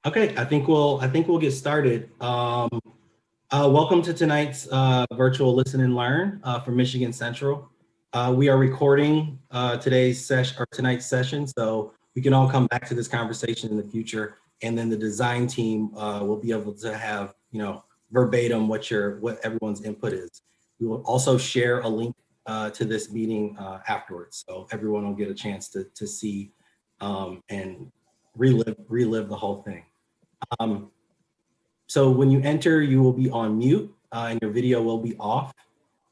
Okay, I think we'll get started. Welcome to tonight's virtual listen and learn for Michigan Central. We are recording tonight's session, so we can all come back to this conversation in the future, and then the design team will be able to have verbatim what everyone's input is. We will also share a link to this meeting afterwards, so everyone will get a chance to see and relive the whole thing. So when you enter, you will be on mute and your video will be off.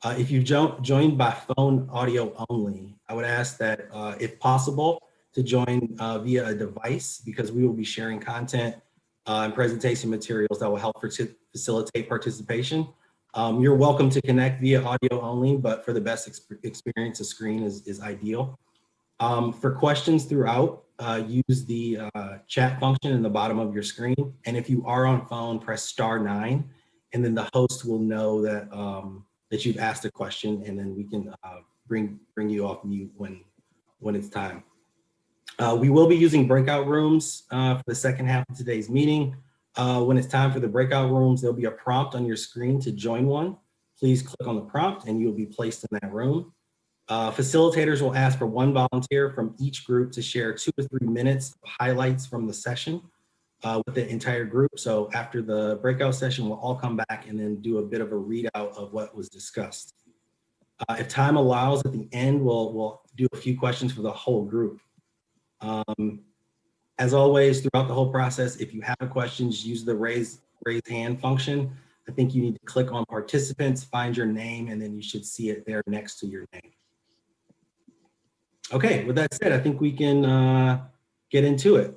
If you joined by phone audio only, I would ask that if possible to join via a device, because we will be sharing content and presentation materials that will help facilitate participation. You're welcome to connect via audio only, but for the best experience, a screen is ideal. For questions throughout, use the chat function in the bottom of your screen. And if you are on phone, press *9, and then the host will know that that you've asked a question, and then we can bring you off mute when it's time. We will be using breakout rooms for the second half of today's meeting. When it's time for the breakout rooms, there'll be a prompt on your screen to join one. Please click on the prompt and you'll be placed in that room. Facilitators will ask for one volunteer from each group to share 2 to 3 minutes of highlights from the session with the entire group. So after the breakout session, we'll all come back and then do a bit of a readout of what was discussed. If time allows, at the end, we'll do a few questions for the whole group. As always, throughout the whole process, if you have questions, use the raise hand function. I think you need to click on participants, find your name, and then you should see it there next to your name. Okay, with that said, I think we can get into it.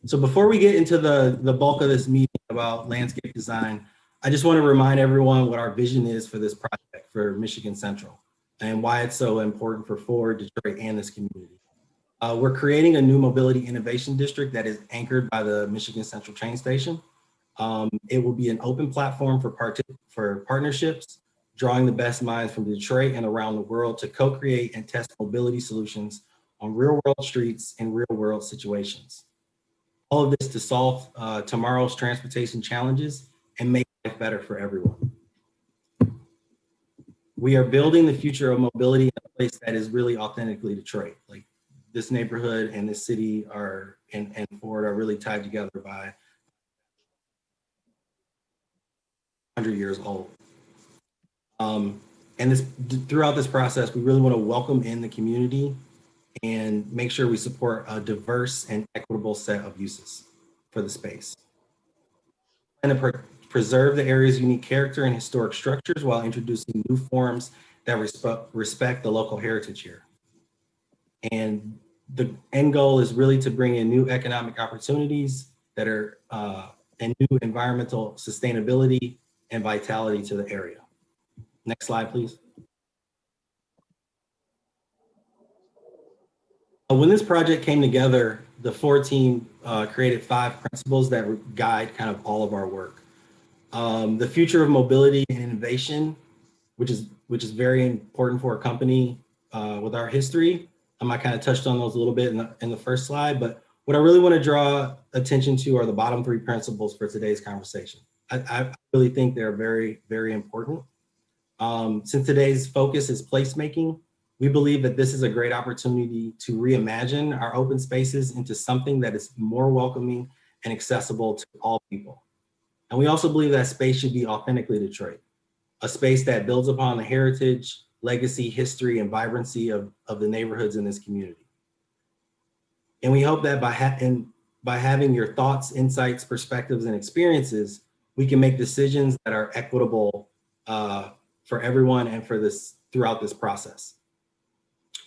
So before we get into the bulk of this meeting about landscape design, I just want to remind everyone what our vision is for this project for Michigan Central and why it's so important for Ford, Detroit, and this community. We're creating a new mobility innovation district that is anchored by the Michigan Central train station. It will be an open platform for partnerships, drawing the best minds from Detroit and around the world to co-create and test mobility solutions on real-world streets and real-world situations. All of this to solve tomorrow's transportation challenges and make life better for everyone. We are building the future of mobility in a place that is really authentically Detroit. Like this neighborhood and this city and Ford are really tied together by 100 years old. And throughout this process, we really want to welcome in the community and make sure we support a diverse and equitable set of uses for the space. And to preserve the area's unique character and historic structures while introducing new forms that respect the local heritage here. And the end goal is really to bring in new economic opportunities that are and new environmental sustainability and vitality to the area. Next slide, please. When this project came together, the Ford team created 5 principles that guide kind of all of our work. The future of mobility and innovation, which is very important for a company with our history. I kind of touched on those a little bit in the first slide, but what I really want to draw attention to are the bottom 3 principles for today's conversation. I really think they're very, very important. Since today's focus is placemaking, we believe that this is a great opportunity to reimagine our open spaces into something that is more welcoming and accessible to all people. And we also believe that space should be authentically Detroit, a space that builds upon the heritage, legacy, history, and vibrancy of the neighborhoods in this community. And we hope that by having your thoughts, insights, perspectives, and experiences, we can make decisions that are equitable for everyone and throughout this process.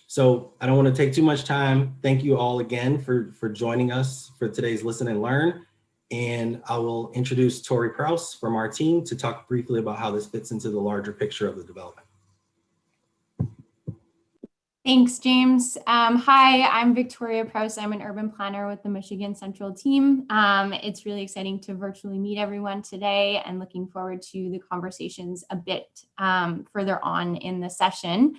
So I don't want to take too much time. Thank you all again for joining us for today's Listen and Learn. And I will introduce Tori Prouse from our team to talk briefly about how this fits into the larger picture of the development. Thanks, James. Hi, I'm Victoria Prouse. I'm an urban planner with the Michigan Central team. It's really exciting to virtually meet everyone today and looking forward to the conversations a bit further on in the session.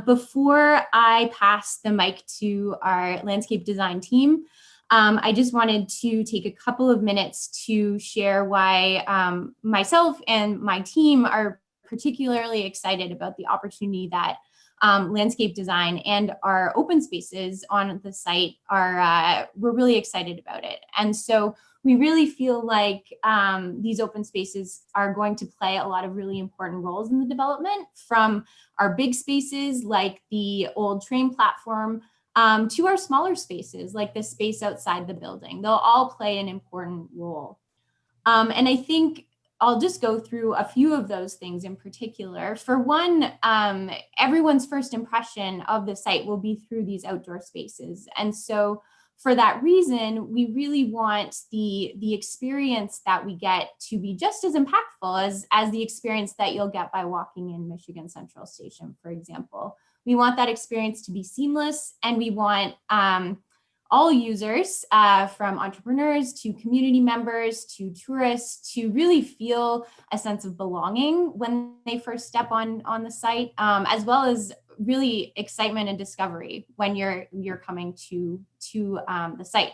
Before I pass the mic to our landscape design team, I just wanted to take a couple of minutes to share why myself and my team are particularly excited about the opportunity that landscape design and our open spaces on the site are, we're really excited about it. And so we really feel like these open spaces are going to play a lot of really important roles in the development, from our big spaces like the old train platform to our smaller spaces like the space outside the building. They'll all play an important role. And I think I'll just go through a few of those things in particular. For one, everyone's first impression of the site will be through these outdoor spaces. And so for that reason, we really want the experience that we get to be just as impactful as the experience that you'll get by walking in Michigan Central Station, for example. We want that experience to be seamless, and we want all users, from entrepreneurs to community members to tourists, to really feel a sense of belonging when they first step on the site, as well as really excitement and discovery when you're coming to the site.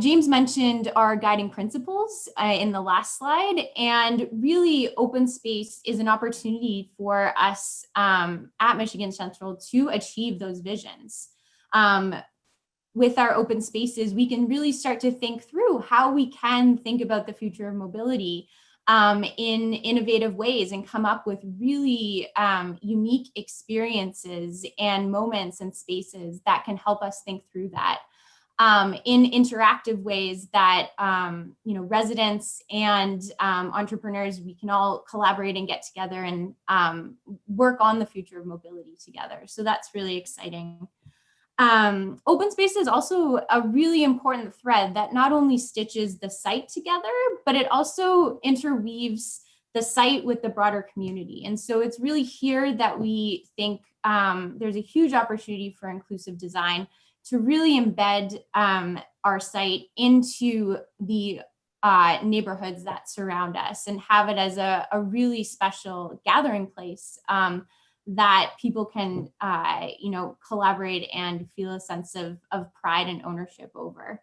James mentioned our guiding principles in the last slide, and really open space is an opportunity for us at Michigan Central to achieve those visions. With our open spaces, we can really start to think through how we can think about the future of mobility in innovative ways and come up with really unique experiences and moments and spaces that can help us think through that in interactive ways that residents and entrepreneurs, we can all collaborate and get together and work on the future of mobility together. So that's really exciting. Open space is also a really important thread that not only stitches the site together, but it also interweaves the site with the broader community. And so it's really here that we think there's a huge opportunity for inclusive design to really embed our site into the neighborhoods that surround us and have it as a really special gathering place that people can, collaborate and feel a sense of pride and ownership over.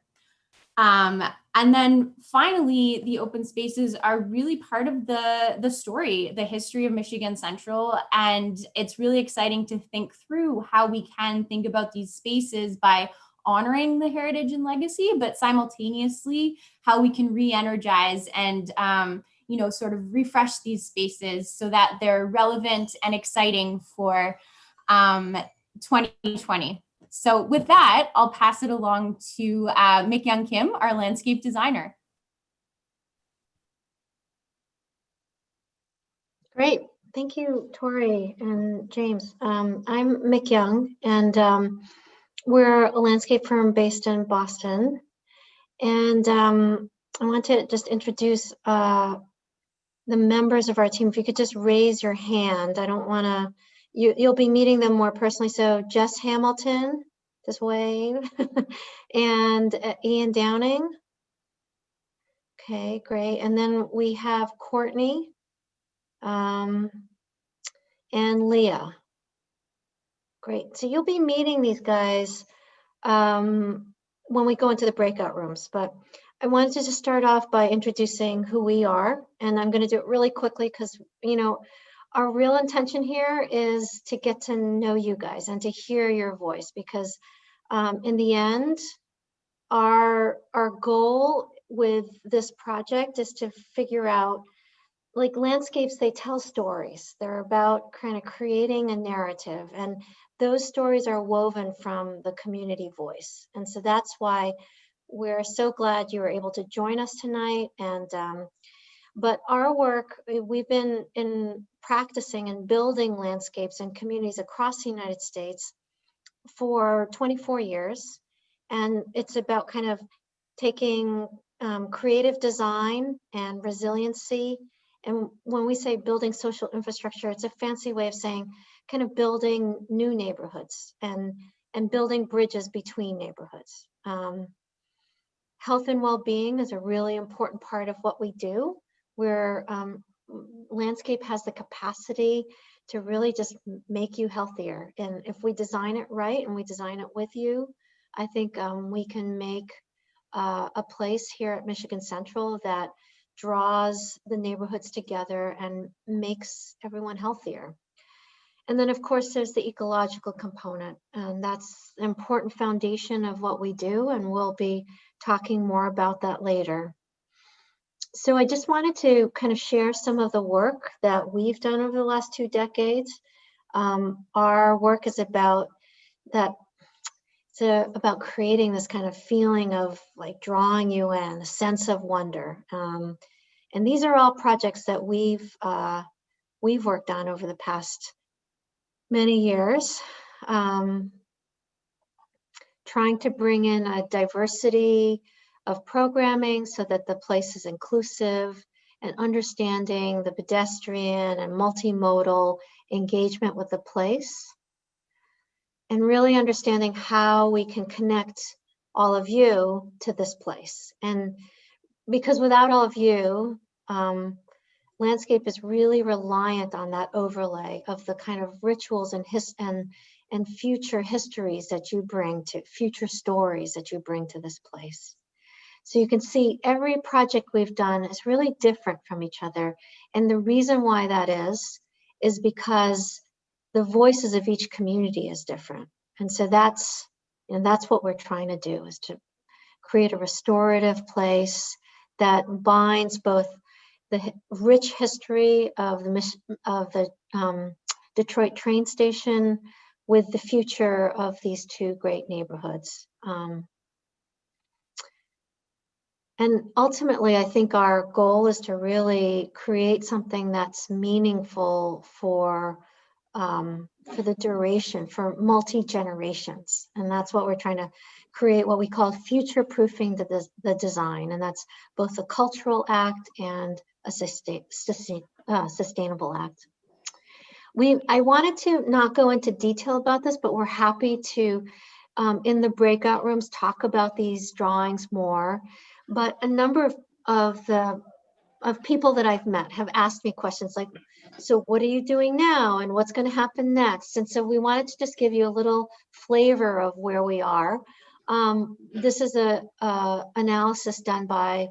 And then finally, the open spaces are really part of the story, the history of Michigan Central. And it's really exciting to think through how we can think about these spaces by honoring the heritage and legacy, but simultaneously how we can re-energize and sort of refresh these spaces so that they're relevant and exciting for 2020. So with that, I'll pass it along to Mikyoung Kim, our landscape designer. Great. Thank you, Tori and James. I'm Mikyoung, and we're a landscape firm based in Boston. And I want to just introduce the members of our team. If you could just raise your hand. I don't want to, you'll be meeting them more personally. So Jess Hamilton, just wave, and Ian Downing. Okay, great. And then we have Courtney and Leah. Great. So you'll be meeting these guys when we go into the breakout rooms. But I wanted to just start off by introducing who we are. And I'm going to do it really quickly because, our real intention here is to get to know you guys and to hear your voice, because in the end, our goal with this project is to figure out, like landscapes, they tell stories. They're about kind of creating a narrative, and those stories are woven from the community voice. And so that's why we're so glad you were able to join us tonight. And but our work, we've been practicing and building landscapes and communities across the United States for 24 years. And it's about kind of taking creative design and resiliency. And when we say building social infrastructure, it's a fancy way of saying kind of building new neighborhoods and building bridges between neighborhoods. Health and well-being is a really important part of what we do, where landscape has the capacity to really just make you healthier. And if we design it right and we design it with you, I think we can make a place here at Michigan Central that draws the neighborhoods together and makes everyone healthier. And then, of course, there's the ecological component, and that's an important foundation of what we do, and we'll be talking more about that later. So I just wanted to kind of share some of the work that we've done over the last 2 decades. Our work is about that. It's about creating this kind of feeling of like drawing you in, a sense of wonder. And these are all projects that we've worked on over the past many years, trying to bring in a diversity of programming so that the place is inclusive, and understanding the pedestrian and multimodal engagement with the place, and really understanding how we can connect all of you to this place. And because without all of you, landscape is really reliant on that overlay of the kind of rituals and future histories that you bring to, future stories that you bring to this place. So you can see every project we've done is really different from each other. And the reason why that is because the voices of each community is different. And so that's what we're trying to do, is to create a restorative place that binds both the rich history of the Detroit train station with the future of these 2 great neighborhoods. And ultimately, I think our goal is to really create something that's meaningful for the duration, for multi-generations. And that's what we're trying to create, what we call future-proofing the design. And that's both a cultural act and a sustainable act. I wanted to not go into detail about this, but we're happy to, in the breakout rooms, talk about these drawings more. But a number of people that I've met have asked me questions like, so what are you doing now and what's going to happen next? And so we wanted to just give you a little flavor of where we are. This is a analysis done by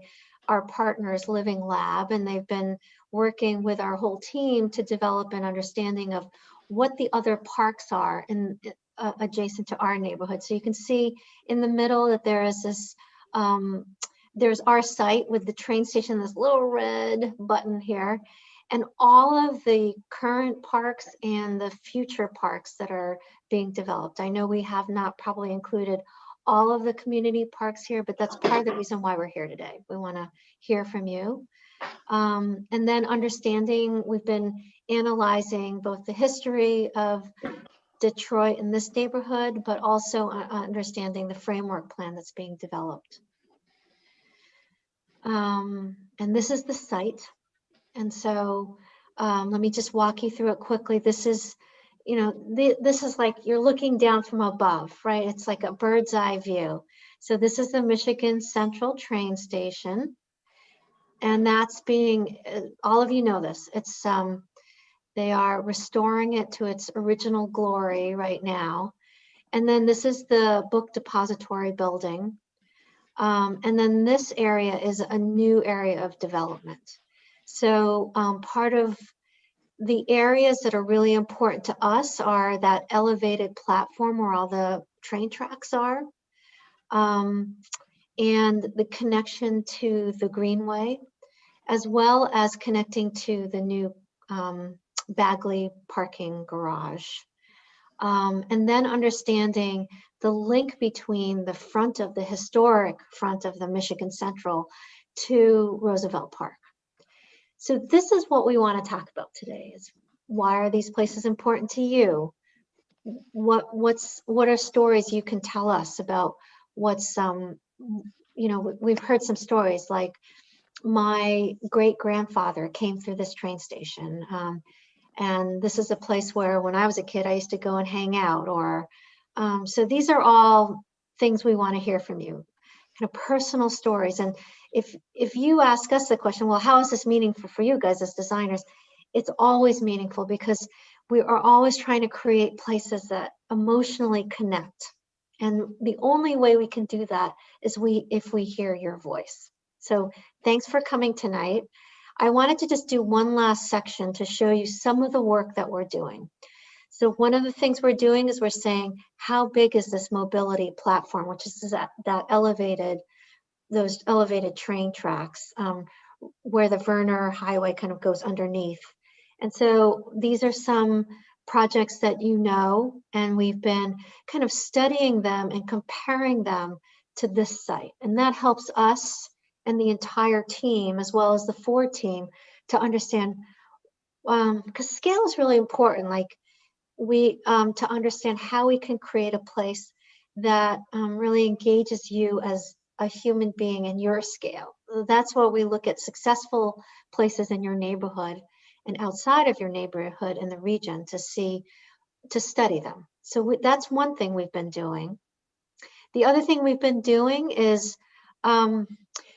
our partners, Living Lab, and they've been working with our whole team to develop an understanding of what the other parks are in adjacent to our neighborhood. So you can see in the middle that there is this, there's our site with the train station, this little red button here, and all of the current parks and the future parks that are being developed. I know we have not probably included all of the community parks here, but that's part of the reason why we're here today. We want to hear from you. And then understanding, we've been analyzing both the history of Detroit in this neighborhood, but also understanding the framework plan that's being developed. And this is the site. And so let me just walk you through it quickly. This is, this is like you're looking down from above, right? It's like a bird's eye view. So this is the Michigan Central train station. And that's being, all of you know this, it's, they are restoring it to its original glory right now. And then this is the book depository building. And then this area is a new area of development. So part of the areas that are really important to us are that elevated platform where all the train tracks are, and the connection to the Greenway, as well as connecting to the new Bagley parking garage. And then understanding the link between the front of the historic front of the Michigan Central to Roosevelt Park. So this is what we want to talk about today, is why are these places important to you? What are stories you can tell us about what's, we've heard some stories like my great-grandfather came through this train station. And this is a place where when I was a kid, I used to go and hang out. Or so these are all things we want to hear from you, kind of personal stories. And if you ask us the question, well, how is this meaningful for you guys as designers? It's always meaningful because we are always trying to create places that emotionally connect. And the only way we can do that is if we hear your voice. So thanks for coming tonight. I wanted to just do one last section to show you some of the work that we're doing. So one of the things we're doing is we're saying, how big is this mobility platform, which is those elevated train tracks where the Werner Highway kind of goes underneath. And so these are some projects that you know, and we've been kind of studying them and comparing them to this site. And that helps us and the entire team, as well as the Ford team, to understand, because scale is really important. Like to understand how we can create a place that really engages you as a human being in your scale. That's why we look at successful places in your neighborhood and outside of your neighborhood in the region to study them. So that's one thing we've been doing. The other thing we've been doing is,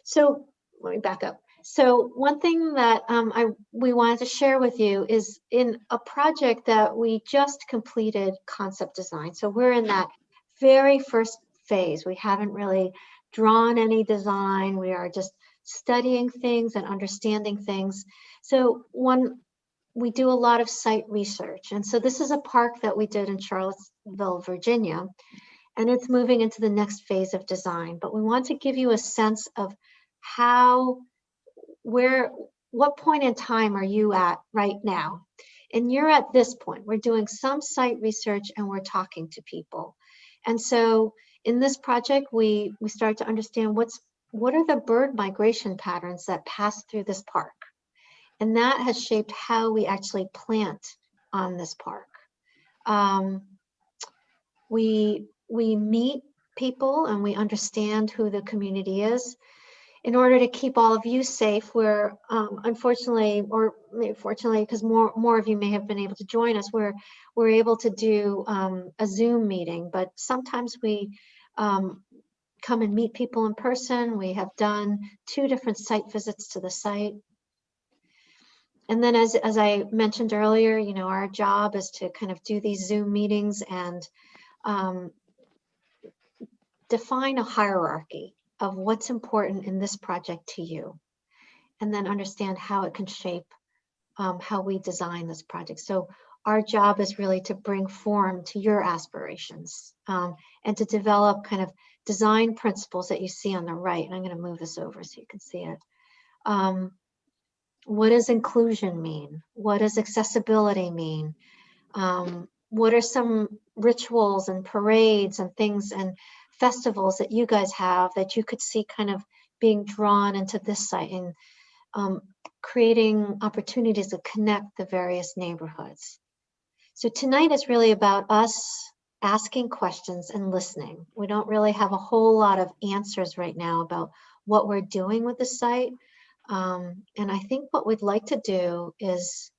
so let me back up. So one thing that we wanted to share with you is in a project that we just completed concept design. So we're in that very first phase. We haven't really drawn any design. We are just studying things and understanding things. So we do a lot of site research. And so this is a park that we did in Charlottesville, Virginia, and it's moving into the next phase of design. But we want to give you a sense of what point in time are you at right now? And you're at this point. We're doing some site research and we're talking to people. And so in this project, we start to understand what are the bird migration patterns that pass through this park? And that has shaped how we actually plant on this park. We meet people and we understand who the community is. In order to keep all of you safe, we're unfortunately, or maybe fortunately, because more of you may have been able to join us, we're able to do a Zoom meeting, but sometimes we come and meet people in person. We have done 2 different site visits to the site. And then as I mentioned earlier, you know, our job is to kind of do these Zoom meetings and define a hierarchy of what's important in this project to you, and then understand how it can shape how we design this project. So our job is really to bring form to your aspirations and to develop kind of design principles that you see on the right. And I'm going to move this over so you can see it. What does inclusion mean? What does accessibility mean? What are some rituals and parades and things and festivals that you guys have that you could see kind of being drawn into this site and creating opportunities to connect the various neighborhoods? So tonight is really about us asking questions and listening. We don't really have a whole lot of answers right now about what we're doing with the site. And I think what we'd like to do is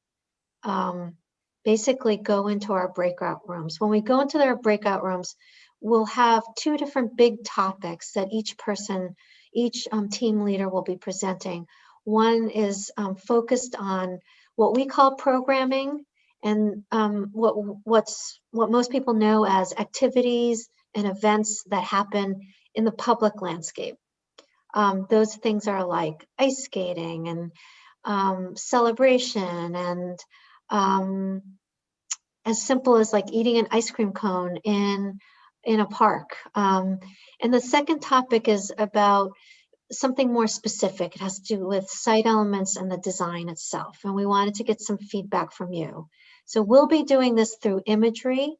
basically go into our breakout rooms. When we go into their breakout rooms, we'll have 2 different big topics that each team leader will be presenting. One is focused on what we call programming and what most people know as activities and events that happen in the public landscape. Those things are like ice skating and celebration and as simple as like eating an ice cream cone in a park. And the second topic is about something more specific. It has to do with site elements and the design itself. And we wanted to get some feedback from you. So we'll be doing this through imagery.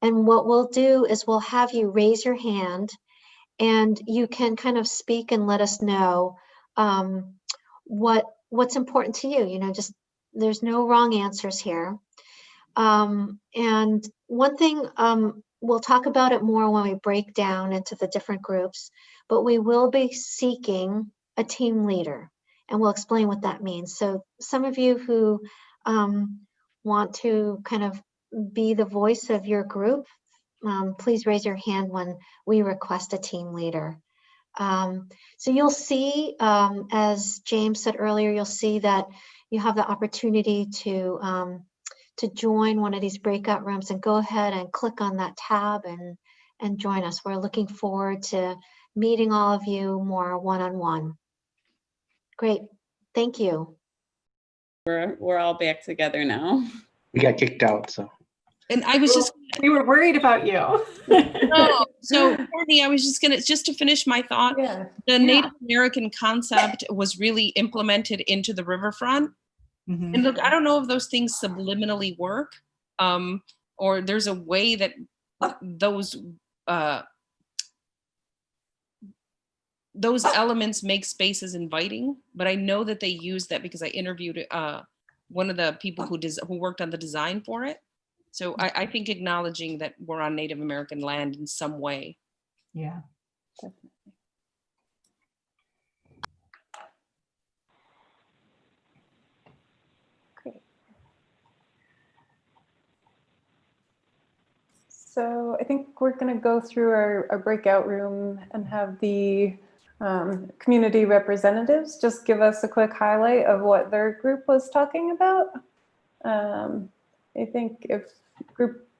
And what we'll do is we'll have you raise your hand and you can kind of speak and let us know what's important to you. You know, just there's no wrong answers here. And one thing, we'll talk about it more when we break down into the different groups, but we will be seeking a team leader and we'll explain what that means. So some of you who want to kind of be the voice of your group, please raise your hand when we request a team leader. So you'll see, as James said earlier, you'll see that you have the opportunity to join one of these breakout rooms, and go ahead and click on that tab and join us. We're looking forward to meeting all of you more one-on-one. Great, thank you. We're all back together now. We got kicked out, so. And I was just, we were worried about you. oh, so Courtney, I was just to finish my thought, Yeah. the Native American concept was really implemented into the riverfront. Mhm. And look, I don't know if those things subliminally work, or there's a way that those elements make spaces inviting, but I know that they use that because I interviewed one of the people who worked on the design for it. So I think acknowledging that we're on Native American land in some way. Yeah. Definitely. Great. So I think we're going to go through our breakout room and have the community representatives just give us a quick highlight of what their group was talking about. I think if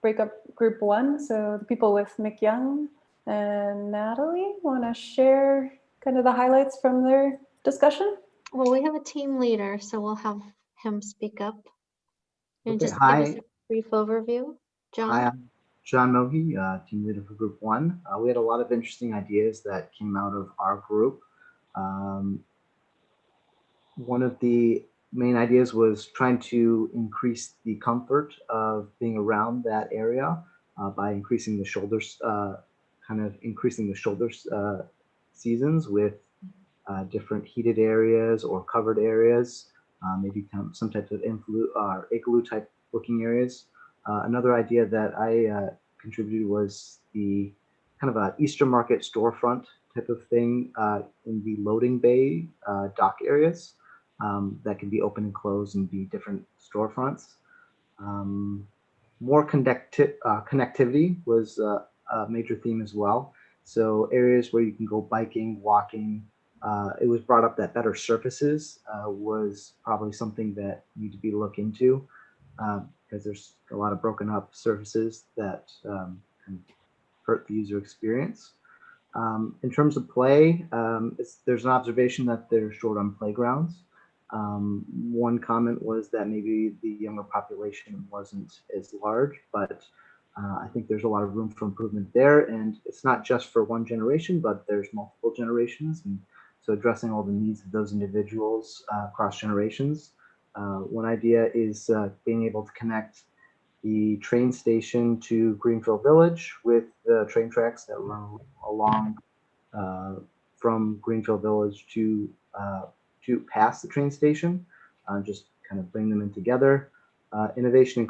breakup group 1, so the people with Mikyoung and Natalie, want to share kind of the highlights from their discussion? Well, we have a team leader, so we'll have him speak up and Okay, just give us hi. a brief overview. John? Hi, I'm John Mohi, team leader for Group 1. We had a lot of interesting ideas that came out of our group. One of the main ideas was trying to increase the comfort of being around that area by increasing the shoulders, seasons with different heated areas or covered areas, maybe some types of igloo type looking areas. Another idea that I contributed was the kind of a Easter market storefront type of thing in the loading bay dock areas that can be open and closed and be different storefronts. More connectivity was a major theme as well. So areas where you can go biking, walking. It was brought up that better surfaces was probably something that need to be looked into because there's a lot of broken up surfaces that can hurt the user experience. In terms of play, there's an observation that they're short on playgrounds. One comment was that maybe the younger population wasn't as large, but I think there's a lot of room for improvement there. And it's not just for one generation, but there's multiple generations. And so addressing all the needs of those individuals across generations. One idea is being able to connect the train station to Greenfield Village with the train tracks that run along from Greenfield Village to past the train station, just kind of bring them in together. Innovation and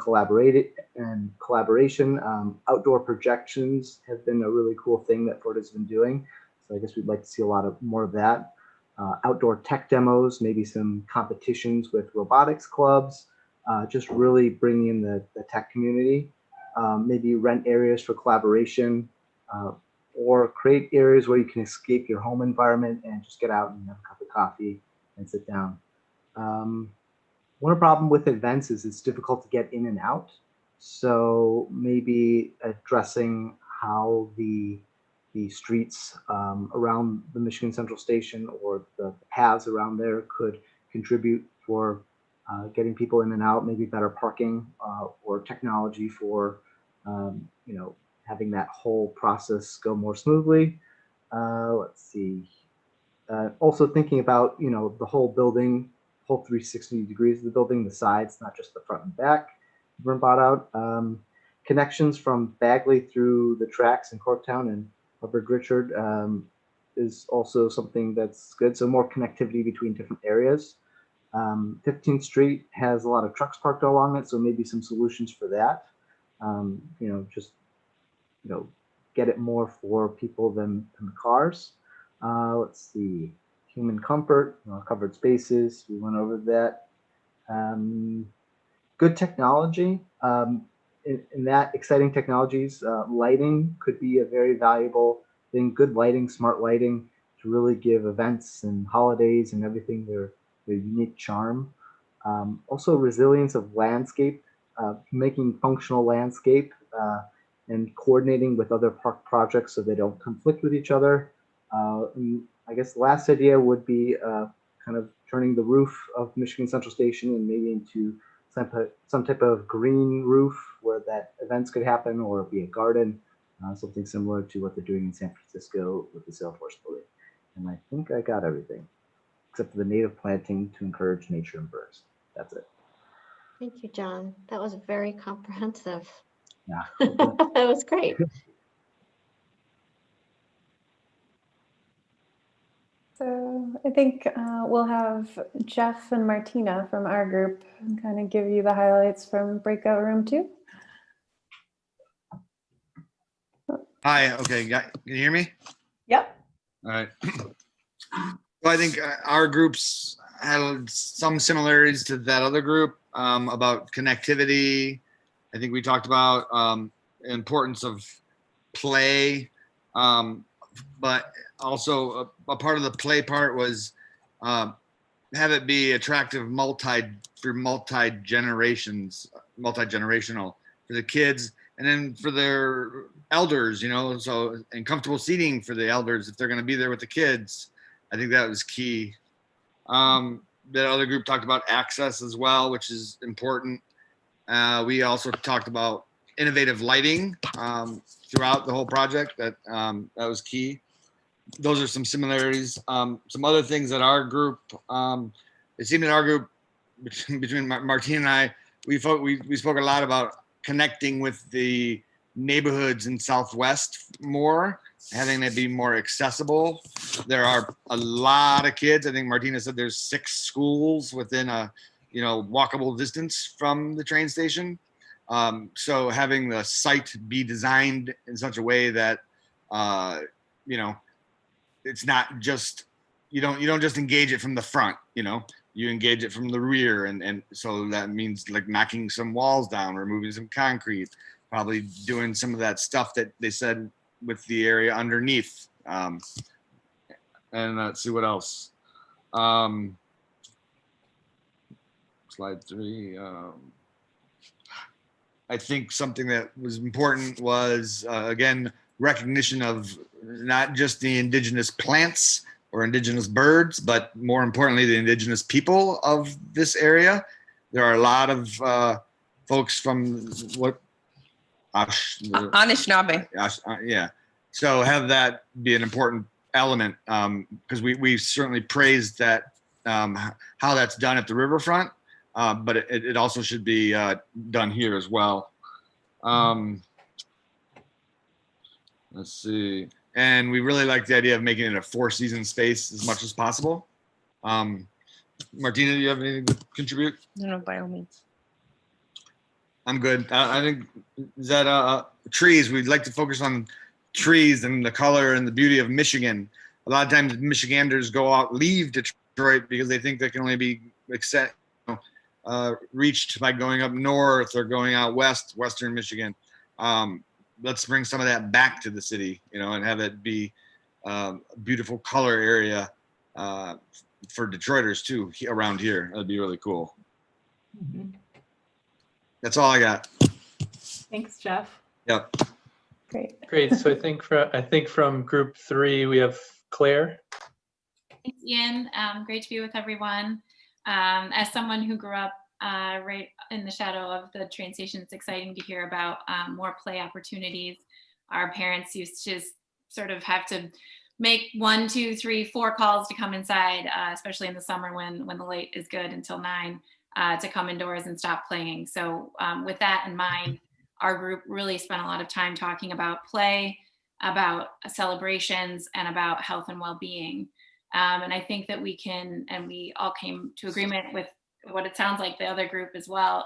collaboration. Outdoor projections have been a really cool thing that Florida's been doing. So I guess we'd like to see a lot more of that. Outdoor tech demos, maybe some competitions with robotics clubs, just really bringing in the tech community. Maybe rent areas for collaboration, or create areas where you can escape your home environment and just get out and have a cup of coffee and sit down. One problem with events is it's difficult to get in and out. So maybe addressing how the streets around the Michigan Central Station or the paths around there could contribute for getting people in and out, maybe better parking or technology for having that whole process go more smoothly. Let's see. Also thinking about the whole building, whole 360 degrees of the building, the sides, not just the front and back, were brought out. Connections from Bagley through the tracks in Corktown and Hubbard Richard is also something that's good. So more connectivity between different areas. 15th Street has a lot of trucks parked along it, so maybe some solutions for that. Get it more for people than the cars. Let's see, human comfort, covered spaces. We went over that. good technology. In that exciting technologies, lighting could be a very valuable thing. Good lighting, smart lighting to really give events and holidays and everything their unique charm. Also resilience of landscape, making functional landscape and coordinating with other park projects so they don't conflict with each other. And I guess the last idea would be kind of turning the roof of Michigan Central Station and maybe into some type of green roof where that events could happen, or be a garden, something similar to what they're doing in San Francisco with the Salesforce building. And I think I got everything, except for the native planting to encourage nature and birds. That's it. Thank you, John. That was very comprehensive. Yeah. That was great. So I think we'll have Jeff and Martina from our group kind of give you the highlights from Breakout Room 2. Hi, okay, can you hear me? Yep. All right. Well, I think our groups had some similarities to that other group about connectivity. I think we talked about importance of play, but also a part of the play part was have it be attractive multi-generational for the kids, and then for their elders, you know, so, and comfortable seating for the elders if they're going to be there with the kids. I think that was key. The other group talked about access as well, which is important. We also talked about innovative lighting throughout the whole project. That was key. Those are some similarities. Some other things that our group, it seemed in our group, between Martine and I, we spoke a lot about connecting with the neighborhoods in Southwest more, having it be more accessible. There are a lot of kids. I think Martina said there's 6 schools within a, you know, walkable distance from the train station. So having the site be designed in such a way that, you know, it's not just, you don't just engage it from the front, you know, you engage it from the rear. And so that means like knocking some walls down, removing some concrete, probably doing some of that stuff that they said with the area underneath. And let's see what else. Slide 3. I think something that was important was, again, recognition of not just the indigenous plants or indigenous birds, but more importantly, the indigenous people of this area. There are a lot of folks from Anishinaabe. Yeah. So have that be an important element, because we certainly praised that, how that's done at the riverfront, but it also should be done here as well. Let's see. And we really like the idea of making it a 4-season space as much as possible. Martina, do you have anything to contribute? No, by all means. I'm good. I think that trees, we'd like to focus on trees and the color and the beauty of Michigan. A lot of times Michiganders leave Detroit because they think they can only be reached by going up north or going out west, Western Michigan. Let's bring some of that back to the city, you know, and have it be a beautiful color area for Detroiters too around here. That'd be really cool. Mhm. That's all I got. Thanks, Jeff. Yep. Great. So I think from group 3 we have Claire. Thanks, Ian. Great to be with everyone. As someone who grew up right in the shadow of the train station, it's exciting to hear about more play opportunities. Our parents used to just sort of have to make 1, 2, 3, 4 calls to come inside, especially in the summer when the light is good until 9, to come indoors and stop playing. So with that in mind, our group really spent a lot of time talking about play, about celebrations, and about health and well-being. And I think that we can, and we all came to agreement with what it sounds like the other groups as well,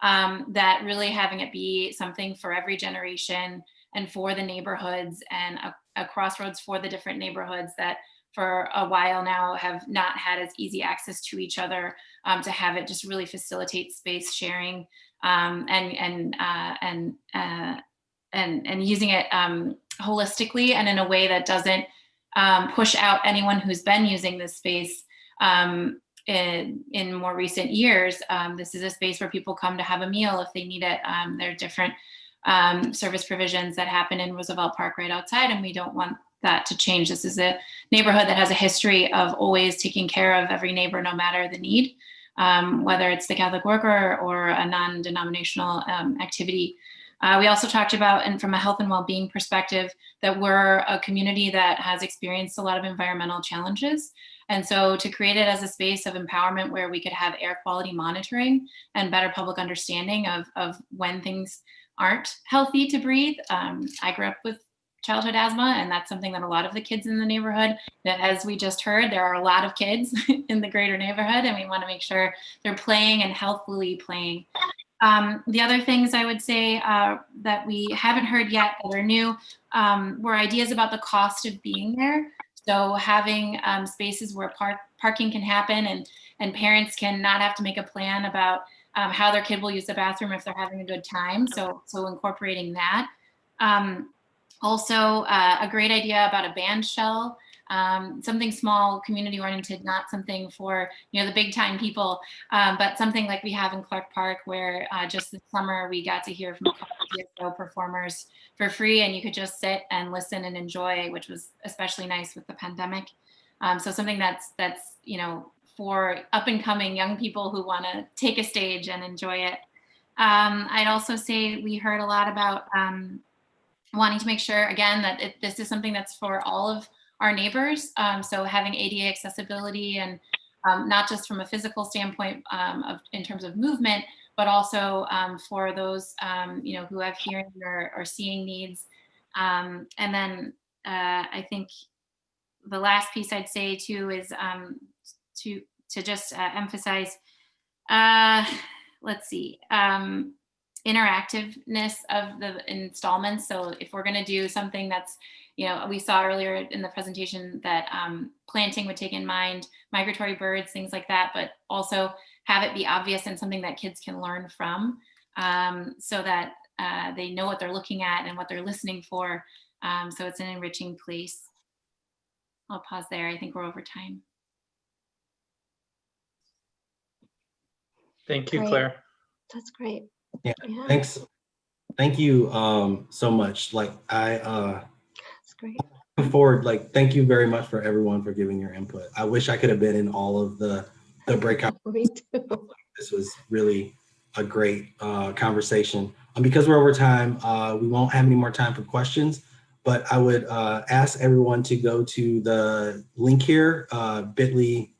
that really having it be something for every generation and for the neighborhoods, and a crossroads for the different neighborhoods, that for a while now have not had as easy access to each other, to have it just really facilitate space sharing, and using it holistically and in a way that doesn't push out anyone who's been using this space in more recent years. This is a space where people come to have a meal if they need it. There are different service provisions that happen in Roosevelt Park right outside, and we don't want that to change. This is a neighborhood that has a history of always taking care of every neighbor, no matter the need, whether it's the Catholic worker or a non-denominational activity. We also talked about, and from a health and well-being perspective, that we're a community that has experienced a lot of environmental challenges. And so to create it as a space of empowerment where we could have air quality monitoring and better public understanding of when things aren't healthy to breathe. I grew up with childhood asthma, and that's something that a lot of the kids in the neighborhood, that as we just heard, there are a lot of kids in the greater neighborhood, and we want to make sure they're playing and healthfully playing. The other things I would say that we haven't heard yet that are new were ideas about the cost of being there. So having spaces where parking can happen, and parents can not have to make a plan about how their kid will use the bathroom if they're having a good time. So incorporating that. Also, a great idea about a band shell, something small, community oriented, not something for the big time people, but something like we have in Clark Park, where just this summer we got to hear from a couple of TSO performers for free, and you could just sit and listen and enjoy, which was especially nice with the pandemic. So something that's for up and coming young people who want to take a stage and enjoy it. I'd also say we heard a lot about wanting to make sure, again, that this is something that's for all of our neighbors. So having ADA accessibility, and not just from a physical standpoint in terms of movement, but also for those who have hearing or seeing needs. And then I think the last piece I'd say too is to just emphasize, let's see, interactiveness of the installments. So if we're going to do something that's, we saw earlier in the presentation that planting would take in mind migratory birds, things like that, but also have it be obvious and something that kids can learn from, so that they know what they're looking at and what they're listening for. So it's an enriching place. I'll pause there. I think we're over time. Thank you, Great. Claire. That's great. Yeah. Thanks. Thank you so much. That's great. Forward, thank you very much for everyone for giving your input. I wish I could have been in all of the breakout. Me too. This was really a great conversation. Because we're over time, we won't have any more time for questions, but I would ask everyone to go to the link here, bit.ly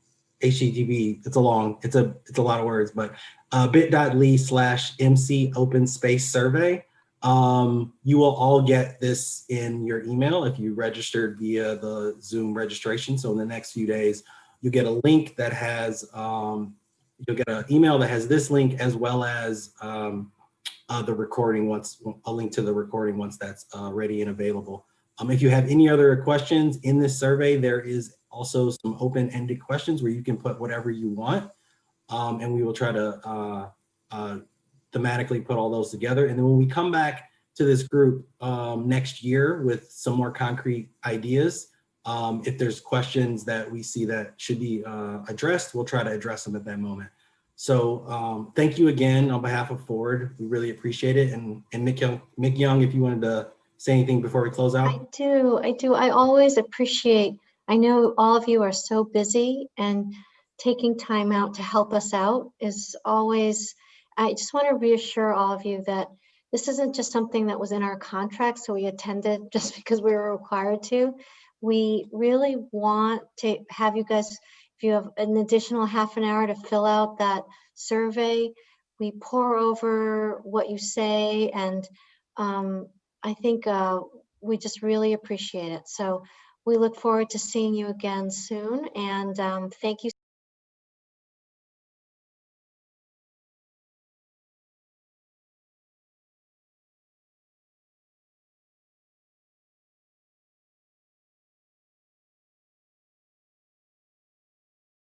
HTTP. It's a lot of words, but bit.ly/MC open space survey. You will all get this in your email if you registered via the Zoom registration. So in the next few days, you get a link that has, you'll get an email that has this link, as well as the recording, a link to the recording once that's ready and available. If you have any other questions in this survey, there is also some open-ended questions where you can put whatever you want, and we will try to thematically put all those together. And then when we come back to this group next year with some more concrete ideas, if there's questions that we see that should be addressed, we'll try to address them at that moment. So thank you again on behalf of Forward. We really appreciate it. And Mikyoung, if you wanted to say anything before we close out. I do. I always appreciate, I know all of you are so busy, and taking time out to help us out is always, I just want to reassure all of you that this isn't just something that was in our contract, so we attended just because we were required to. We really want to have you guys, if you have an additional half an hour to fill out that survey, we pour over what you say, and I think we just really appreciate it. So we look forward to seeing you again soon, and thank you